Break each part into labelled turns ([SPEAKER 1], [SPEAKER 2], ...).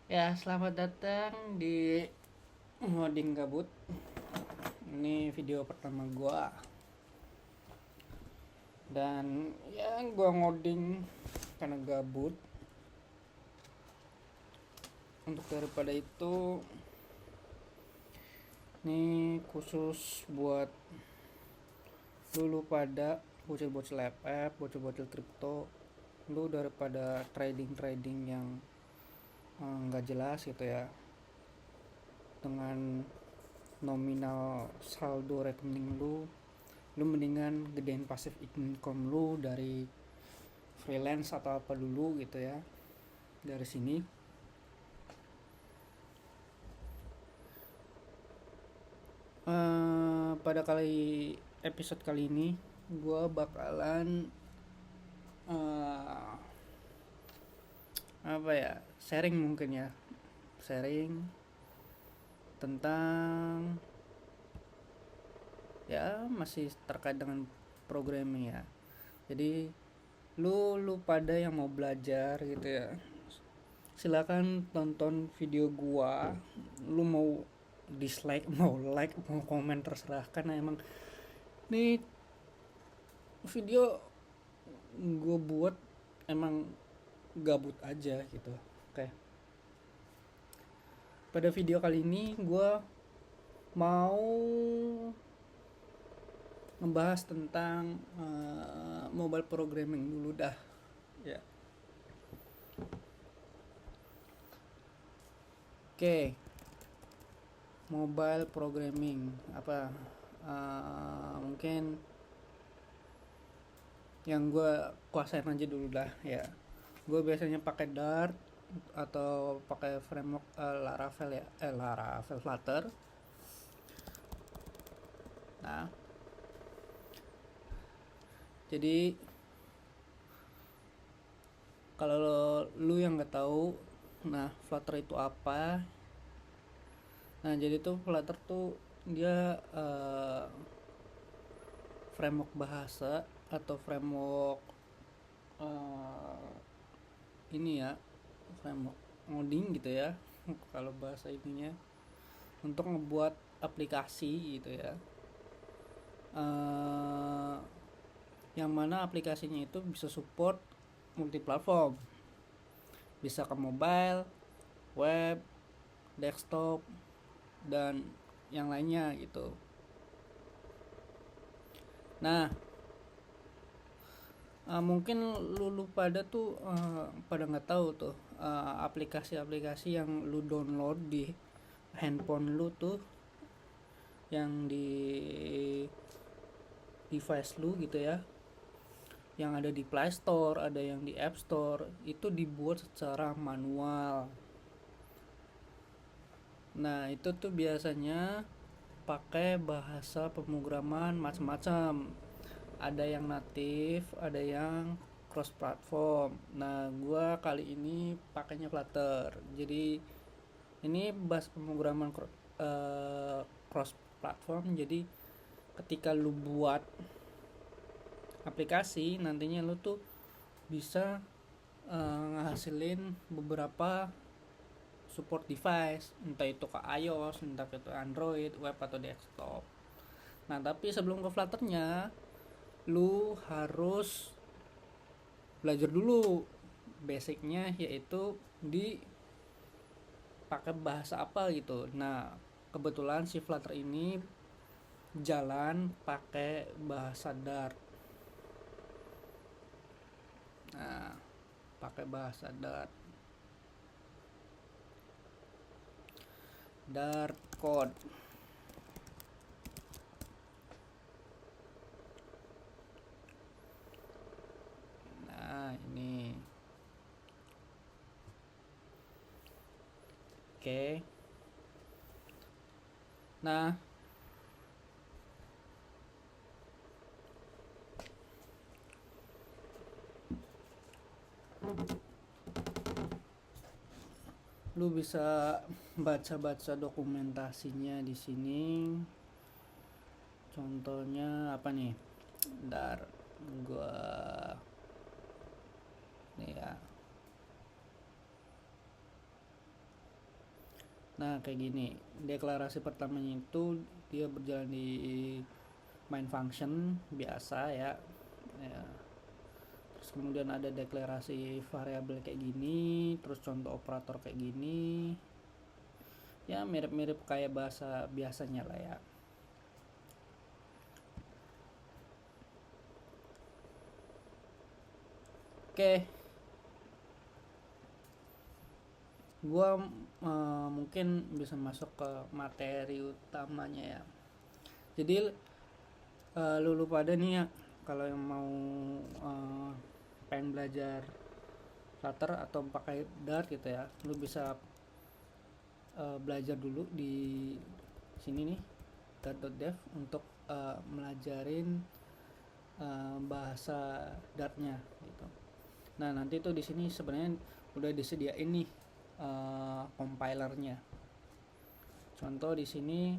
[SPEAKER 1] Ya, selamat datang di Ngoding Gabut. Ini video pertama gua. Dan ya gua ngoding karena gabut. Untuk daripada itu, ini khusus buat dulu pada bocil-bocil FF, bocil-bocil kripto. Lu daripada trading-trading yang nggak jelas gitu ya, dengan nominal saldo rekening lu mendingan gedein pasif income lu dari freelance atau apa dulu gitu ya. Dari sini pada episode kali ini gue bakalan uh, apa ya, sharing mungkin ya, sharing tentang ya masih terkait dengan programming ya. Jadi lu pada yang mau belajar gitu ya, silakan tonton video gua. Lu mau dislike, mau like, mau komen, terserah, karena emang ini video gue buat emang gabut aja gitu. Oke, pada video kali ini gue mau ngebahas tentang mobile programming dulu dah ya. Oke, mobile programming apa, mungkin yang gue kuasain aja dulu dah ya. Gue biasanya pakai Dart atau pakai framework Laravel ya, Laravel Flutter. Nah, jadi kalau lu yang nggak tahu, nah Flutter itu apa? Nah, jadi tuh Flutter tuh dia framework bahasa atau framework uh, ini ya, framework ngoding gitu ya kalau bahasa ininya, untuk ngebuat aplikasi gitu ya. uh, yang mana aplikasinya itu bisa support multiplatform, bisa ke mobile, web, desktop, dan yang lainnya gitu. Nah, mungkin lu pada tuh pada nggak tahu tuh aplikasi-aplikasi yang lu download di handphone lu tuh, yang di device lu gitu ya, yang ada di Play Store, ada yang di App Store, itu dibuat secara manual. Nah, itu tuh biasanya pakai bahasa pemrograman macam-macam. Ada yang native, ada yang cross platform. Nah, gua kali ini pakainya Flutter. Jadi ini bahasa pemrograman cross platform. Jadi ketika lu buat aplikasi, nantinya lu tuh bisa ngasilin beberapa support device, entah itu ke iOS, entah itu Android, web atau desktop. Nah, tapi sebelum ke Flutternya, lu harus belajar dulu basicnya, yaitu di pakai bahasa apa gitu. Nah, kebetulan si Flutter ini jalan pakai bahasa Dart. Nah, pakai bahasa Dart code. Nah, ini oke. Nah, lu bisa baca-baca dokumentasinya di sini. Contohnya apa nih? Bentar, gua nih ya. Nah kayak gini, deklarasi pertamanya itu dia berjalan di main function biasa ya. Ya. Terus kemudian ada deklarasi variabel kayak gini, terus contoh operator kayak gini. Ya mirip-mirip kayak bahasa biasanya lah ya. Oke, gua mungkin bisa masuk ke materi utamanya ya. Jadi lu pada nih ya, kalau yang mau pengen belajar Flutter atau pakai Dart gitu ya, lu bisa belajar dulu di sini nih, dart.dev, untuk melajarin bahasa Dartnya gitu. Nah nanti tuh di sini sebenarnya udah disediain nih compilernya. Contoh di sini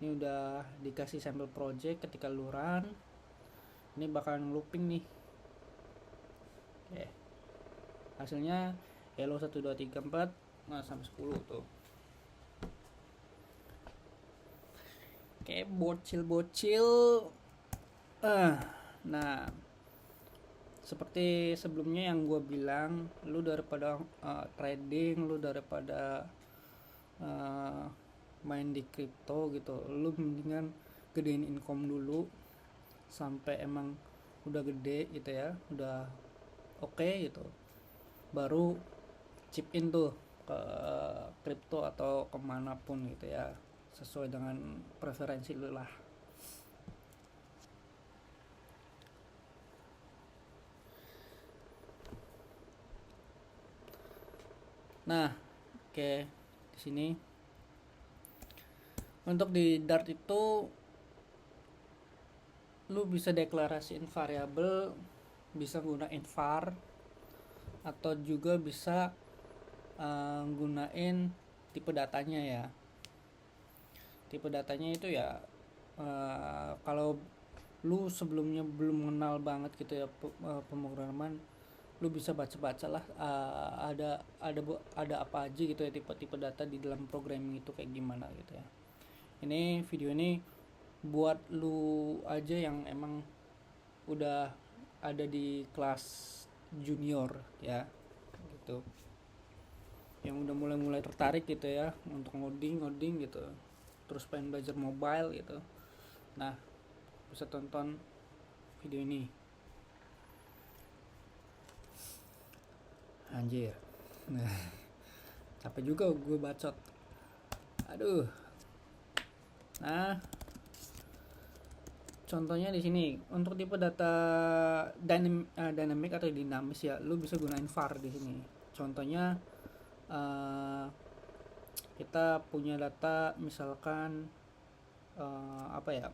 [SPEAKER 1] ini udah dikasih sampel project, ketika lu run ini bakalan looping nih. Oke. Hasilnya hello 1 2 3 4 sampai 10 tuh. Oke, bocil. Nah, seperti sebelumnya yang gue bilang, lu daripada trading, lu daripada main di kripto gitu, lu mendingan gedein income dulu sampai emang udah gede gitu ya, udah oke gitu, baru chip in tuh ke kripto atau kemanapun gitu ya, sesuai dengan preferensi lu lah. Nah, oke, di sini untuk di Dart itu lu bisa deklarasiin variabel, bisa gunain var, atau juga bisa gunain tipe datanya ya. Tipe datanya itu ya kalau lu sebelumnya belum mengenal banget gitu ya pemrograman, lu bisa baca-baca lah ada apa aja gitu ya, tipe-tipe data di dalam programming itu kayak gimana gitu ya. Ini video ini buat lu aja yang emang udah ada di kelas junior ya gitu, yang udah mulai tertarik gitu ya untuk ngoding gitu, terus pengen belajar mobile gitu. Nah bisa tonton video ini. Anjir, nah capek juga gue bacot, aduh. Nah contohnya di sini untuk tipe data dynamic atau dinamis ya, lu bisa gunain var di sini. Contohnya kita punya data misalkan apa ya,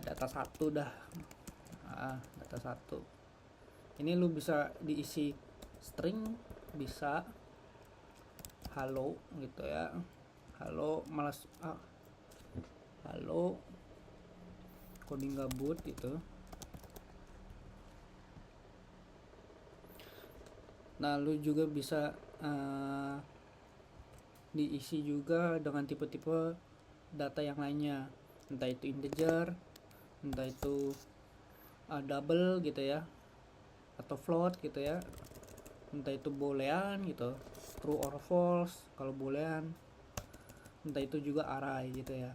[SPEAKER 1] data 1 dah, data 1 ini lu bisa diisi string, bisa halo gitu ya, halo malas halo coding gabut gitu. Nah lu juga bisa diisi juga dengan tipe-tipe data yang lainnya, entah itu integer, entah itu double gitu ya, atau float gitu ya, entah itu boolean gitu, true or false kalau boolean, entah itu juga array gitu ya,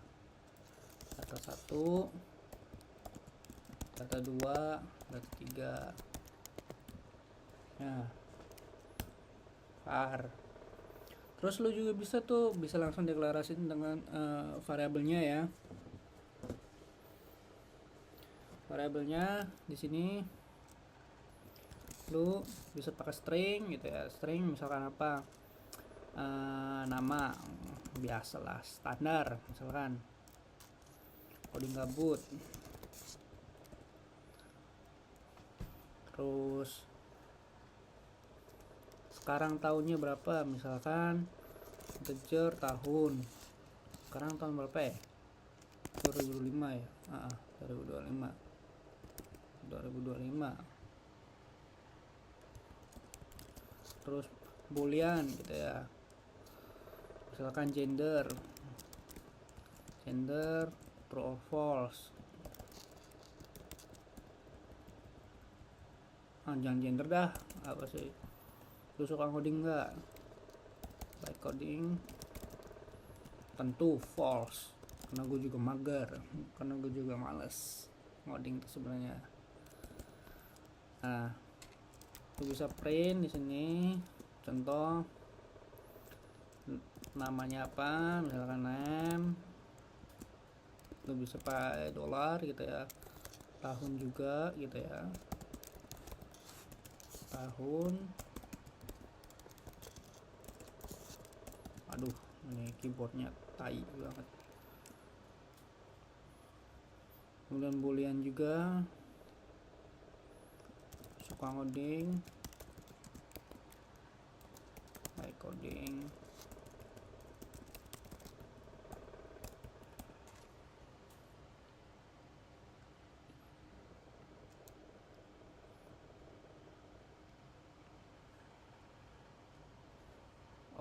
[SPEAKER 1] data 1, data 2, data 3. Nah var. Terus lu juga bisa langsung deklarasiin dengan variabelnya ya. Variabelnya di sini lu bisa pakai string gitu ya. String misalkan apa? Nama biasalah, standar, misalkan coding gabut. Terus sekarang tahunnya berapa, misalkan integer tahun. Sekarang tahun berapa ya? 2025 ya. 2025. Terus boolean gitu ya, misalkan gender true or false. Jangan gender dah, apa sih, lu suka coding nggak? Like coding tentu false, karena gue juga mager, karena gue juga males ngoding sebenarnya. Nah, lu bisa print di sini contoh namanya apa, misalkan name, lu bisa pakai dolar gitu ya, tahun juga gitu ya, tahun. Aduh, ini keyboardnya tai banget. Kemudian boolean juga, suka ngoding, like coding.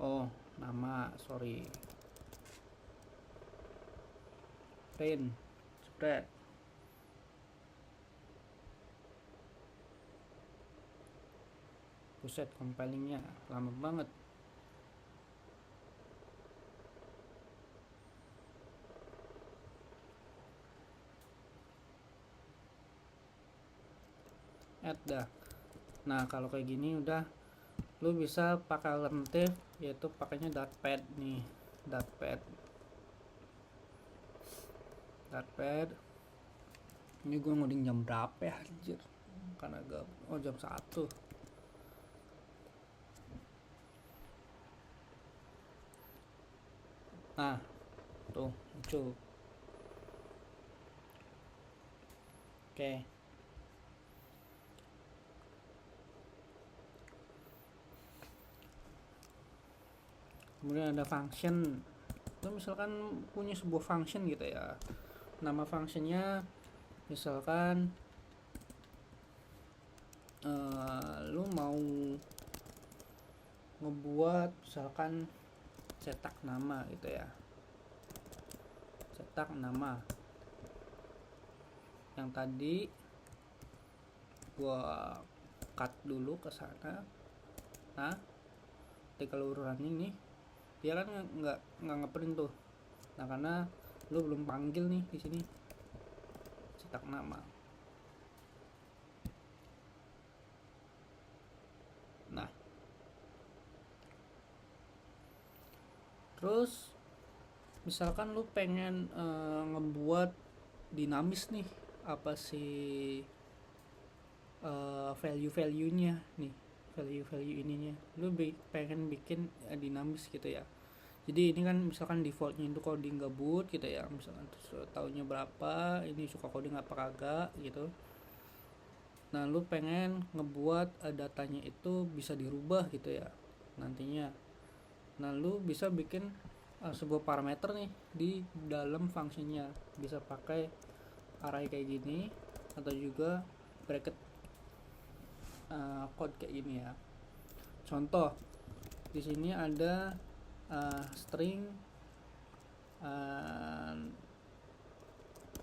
[SPEAKER 1] Oh, nama, sorry. Print, spread. Buset, compilingnya lama banget. Add dah. Nah, kalau kayak gini udah, lu bisa pakai alternatif, yaitu pakainya Datapad nih. Datapad. Ini gue ngoding jam berapa ya, anjir, karena jam 1. Nah, tuh muncul. Oke. Kemudian ada function. Lu misalkan punya sebuah function gitu ya, nama functionnya misalkan lu mau ngebuat misalkan cetak nama gitu ya, cetak nama yang tadi gua cut dulu ke sana. Nah, ketika lu running nih, dia kan nggak ngeprint tuh. Nah, karena lu belum panggil nih di sini cetak nama. Nah, terus misalkan lu pengen ngebuat dinamis nih, apa sih value-nya nih, value ininya lu pengen bikin dinamis gitu ya. Jadi ini kan misalkan defaultnya itu coding gabut gitu ya, misalkan tahunnya berapa, ini suka coding apa kagak gitu. Nah, lu pengen ngebuat datanya itu bisa dirubah gitu ya nantinya. Nah, lu bisa bikin sebuah parameter nih di dalam fungsinya, bisa pakai array kayak gini atau juga bracket code kayak gini ya. Contoh di sini ada string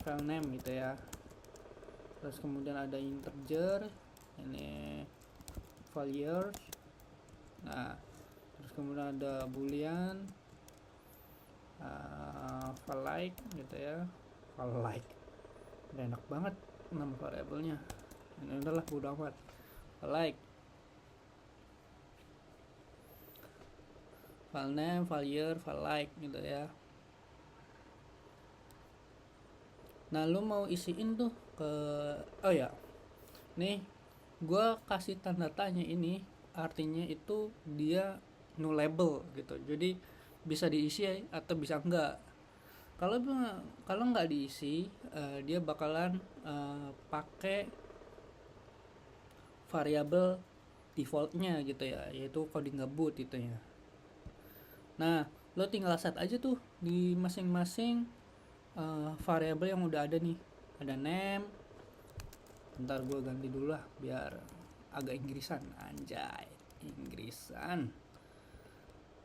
[SPEAKER 1] file name gitu ya, terus kemudian ada integer, ini values. Nah, terus kemudian ada boolean, file like gitu ya, file like udah enak banget nama variabelnya. Ini adalah bodo amat, file like, file name, file year, file like gitu ya. Nah, lu mau isiin tuh ke, oh ya, nih gua kasih tanda tanya, ini artinya itu dia nullable gitu, jadi bisa diisi atau bisa enggak. Kalau nggak diisi, dia bakalan pakai variabel defaultnya gitu ya, yaitu coding gabut gitu ya. Nah, lo tinggal set aja tuh di masing-masing variabel yang udah ada nih. Ada name, bentar gue ganti dulu lah biar agak Inggrisan, anjay, Inggrisan.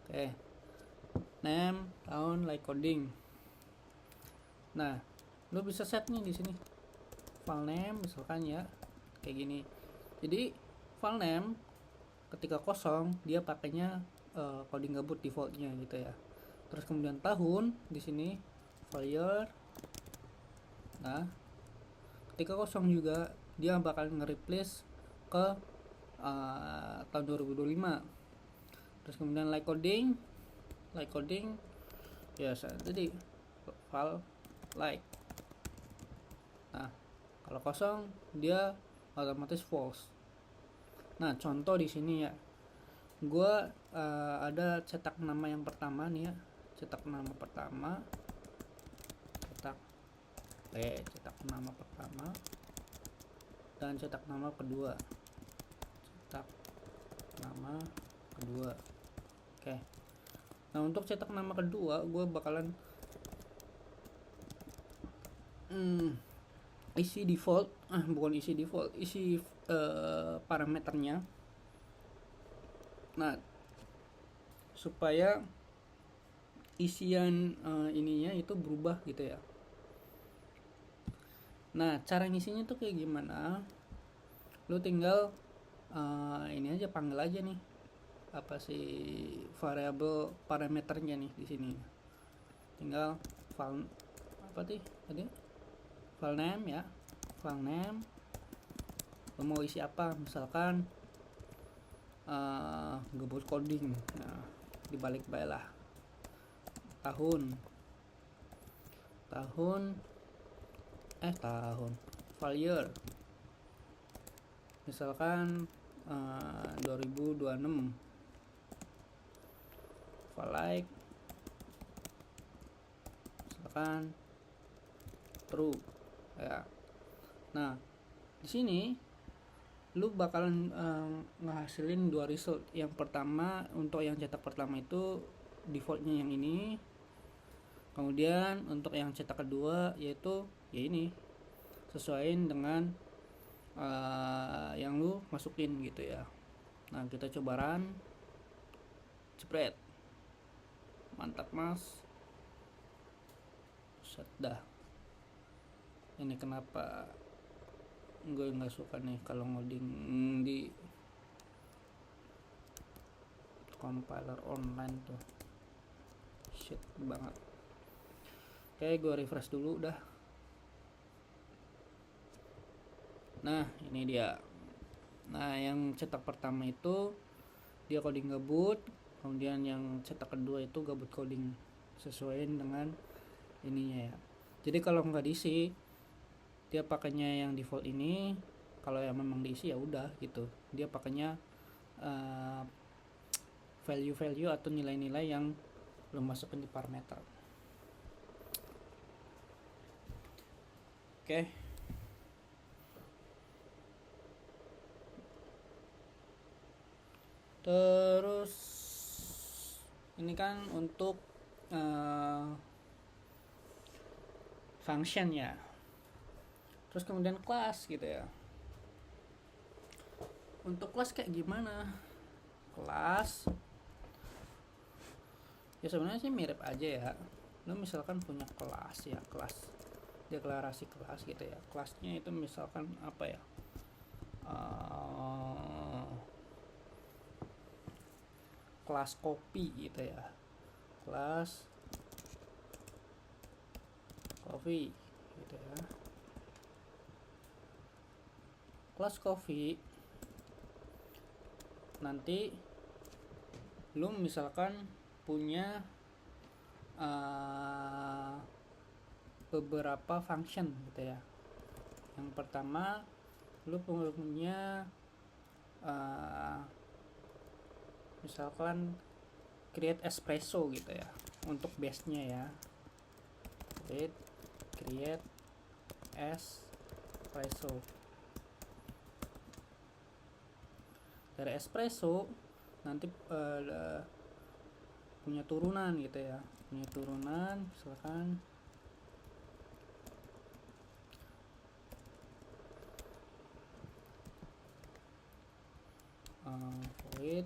[SPEAKER 1] Oke, name, tahun, like coding. Nah, lu bisa set nih di sini file name misalkan ya kayak gini. Jadi file name ketika kosong dia pakainya coding gabut defaultnya gitu ya. Terus kemudian tahun di sini file year. Nah, ketika kosong juga dia bakal nge-replace ke tahun 2025. Terus kemudian like coding ya tadi file like. Nah, kalau kosong dia otomatis false. Nah, contoh di sini ya, gue ada cetak nama yang pertama nih ya, cetak nama pertama dan cetak nama kedua. Oke. Nah, untuk cetak nama kedua gue bakalan isi parameternya. Nah, supaya isian ininya itu berubah gitu ya. Nah, cara ngisinya tuh kayak gimana? Lu tinggal ini aja, panggil aja nih apa sih variabel parameternya nih di sini. Tinggal file file name ya, file name. Lu mau isi apa? Misalkan gabut coding. Nah, dibalik baiklah tahun file year misalkan 2026. File like misalkan true ya. Nah, di sini lu bakalan ngehasilin dua result. Yang pertama, untuk yang cetak pertama itu defaultnya yang ini. Kemudian untuk yang cetak kedua yaitu ya ini, sesuaiin dengan yang lu masukin gitu ya. Nah, kita coba run. Jepret. Mantap mas. Set dah. Ini kenapa gue nggak suka nih kalau ngoding di compiler online tuh, shit banget. Oke, gue refresh dulu dah. Nah, ini dia. Nah, yang cetak pertama itu dia coding gabut, kemudian yang cetak kedua itu gabut coding, sesuaiin dengan ininya ya. Jadi kalau nggak diisi dia pakainya yang default ini. Kalau yang memang diisi ya udah gitu, dia pakainya value atau nilai-nilai yang belum masukin di parameter. Oke. Terus ini kan untuk function ya. Terus kemudian kelas gitu ya. Untuk kelas kayak gimana? Kelas ya sebenarnya sih mirip aja ya. Lo misalkan punya kelas ya, kelas deklarasi kelas gitu ya. Kelasnya itu misalkan apa ya, kelas kopi gitu ya, kelas coffee gitu ya. Kelas coffee nanti lu misalkan punya beberapa function gitu ya. Yang pertama lu punya misalkan create espresso gitu ya, untuk base nya ya, create espresso. Dari espresso nanti punya turunan gitu ya, punya turunan misalkan void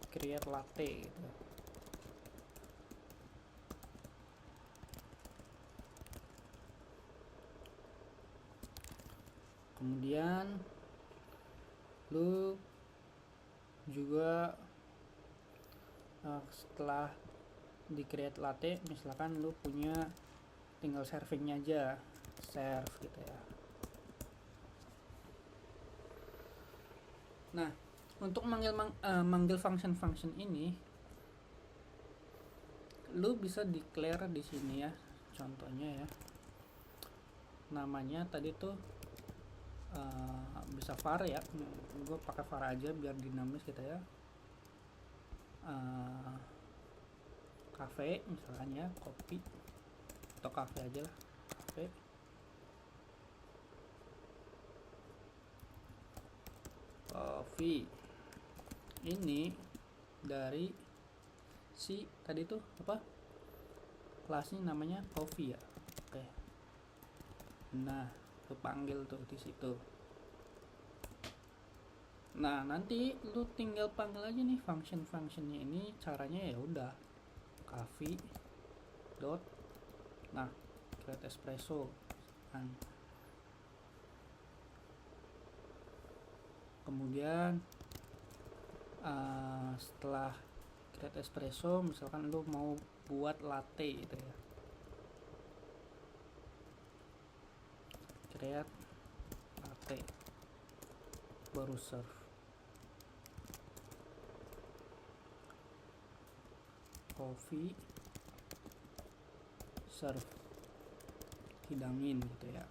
[SPEAKER 1] create latte gitu. kemudian lu juga setelah di create latte, misalkan lu punya tinggal servingnya aja, serve gitu ya. Nah, untuk manggil function ini, lu bisa declare di sini ya. Contohnya ya, namanya tadi tuh bisa var ya. Gue pakai var aja biar dinamis gitu ya. Cafe misalkan ya, kopi atau cafe aja lah, cafe. Coffee ini dari si tadi tuh apa, kelasnya namanya coffee ya. Oke. Nah, lu panggil tuh di situ. Nah, nanti lu tinggal panggil aja nih function-functionnya ini. Caranya ya udah coffee dot, nah, create espresso kan. Kemudian setelah create espresso, misalkan lu mau buat latte gitu ya, create latte, baru serve. Coffee serve, hidangin gitu ya.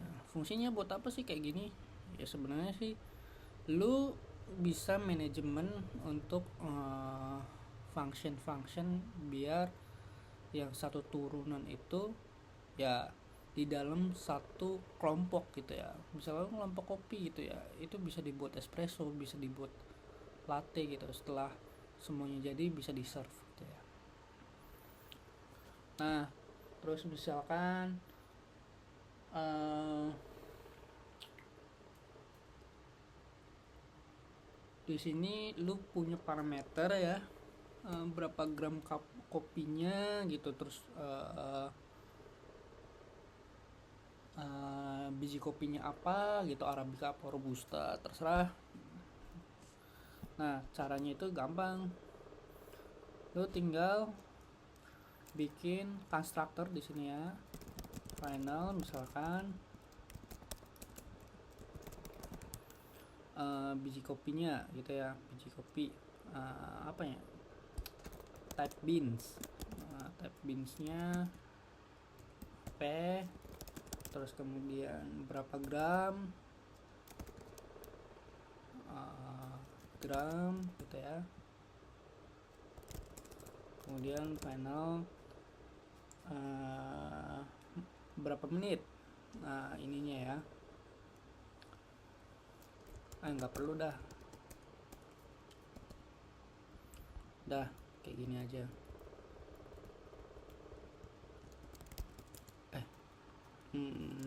[SPEAKER 1] Nah, fungsinya buat apa sih kayak gini? Ya sebenarnya sih lu bisa manajemen untuk function biar yang satu turunan itu ya di dalam satu kelompok gitu ya. Misalnya kelompok kopi gitu ya, itu bisa dibuat espresso, bisa dibuat latte gitu. Setelah semuanya jadi bisa di serve gitu ya. Nah, terus misalkan di sini lu punya parameter ya, berapa gram kopinya gitu, terus biji kopinya apa gitu, arabica apa robusta, terserah. Nah, caranya itu gampang. Lu tinggal bikin constructor di sini ya, final misalkan biji kopinya gitu ya, biji kopi apa ya, type beans. Type beansnya P, terus kemudian berapa gram gitu ya. Kemudian final berapa menit ininya ya. Nggak perlu dah kayak gini aja.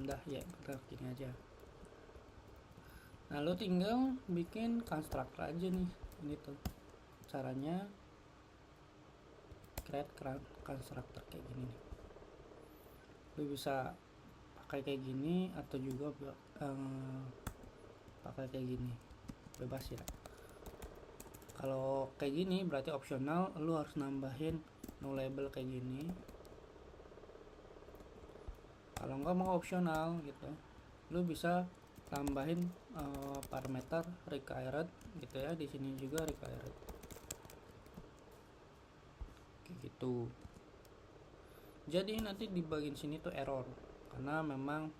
[SPEAKER 1] Dah ya, kita gini aja. Nah, lo tinggal bikin constructor aja nih. Ini tuh caranya create constructor kayak gini nih. Lo bisa pakai kayak gini atau juga pakai kayak gini, bebas ya. Kalau kayak gini berarti opsional, lu harus nambahin no label kayak gini. Kalau nggak mau opsional gitu, lu bisa tambahin parameter required gitu ya. Di sini juga required kayak gitu. Jadi nanti di bagian sini tuh error karena memang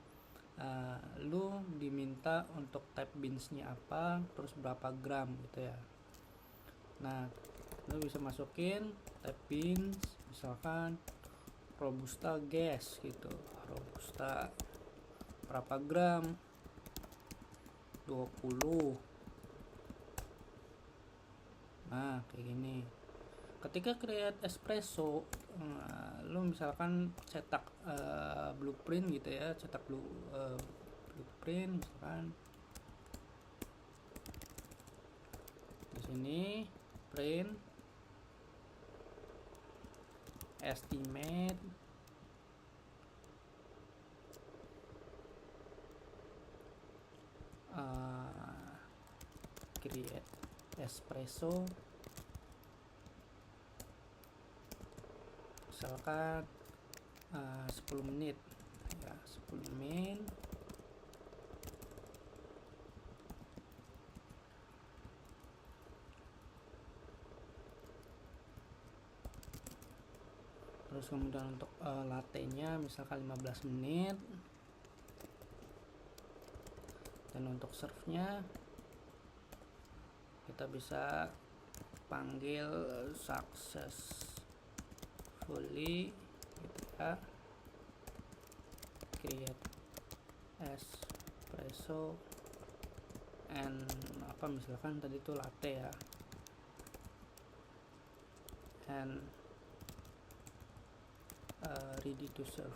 [SPEAKER 1] lu diminta untuk type beansnya apa, terus berapa gram gitu ya. Nah, lu bisa masukin type beans misalkan robusta gas gitu, robusta berapa gram, 20. Nah, kayak gini. Ketika create espresso, lu misalkan cetak blueprint gitu ya, cetak blueprint misalkan di sini print estimate create espresso, misalkan 10 menit ya, 10 menit. Terus kemudian untuk latte-nya misalkan 15 menit. Dan untuk serve-nya kita bisa panggil successfully gitu ya, create espresso and apa, misalkan tadi itu latte ya, and ready to serve.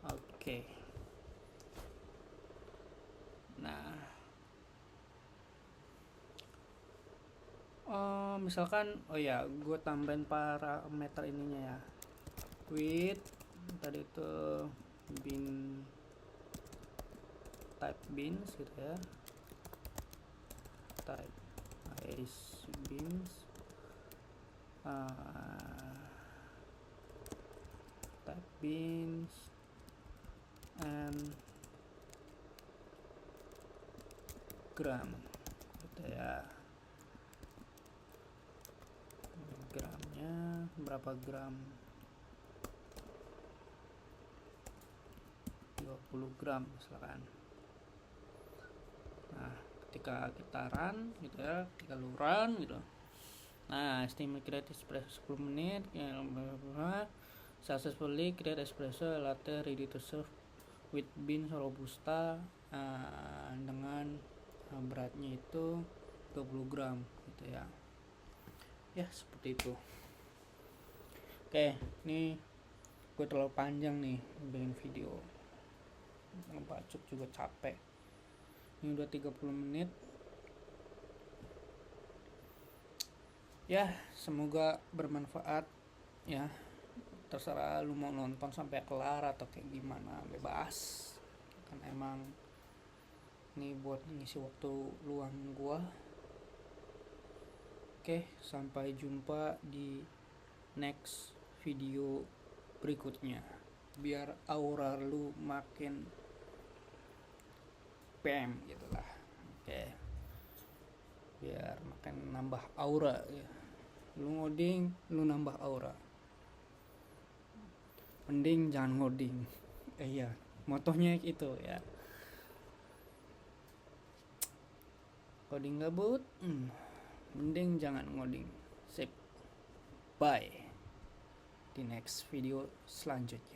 [SPEAKER 1] Oke. Nah, misalkan gue tambahin parameter ininya ya, with tadi itu type beans gitu ya, type is beans, type beans and gram gitu ya. Gramnya berapa gram? 20 gram misalkan. Nah, ketika kita run gitu ya, ketika lu run gitu, nah estimate create espresso 10 menit ya, successfully create espresso latte ready to serve with beans robusta dengan beratnya itu 20 gram gitu ya. Ya seperti itu. Oke, ini gue terlalu panjang nih bikin video, ngebacot juga capek. Ini udah 30 menit. Ya, semoga bermanfaat ya. Terserah lu mau nonton sampai kelar atau kayak gimana, bebas. Kan emang ini buat ngisi waktu luang gua. Oke, sampai jumpa di next video berikutnya. Biar aura lu makin PM gitulah. Oke. Biar makin nambah aura ya. Lu ngoding, lu nambah aura. Mending jangan ngoding. Iya, motonya itu ya. Coding gabut, mending jangan ngoding. Sip. Bye. Di next video selanjutnya.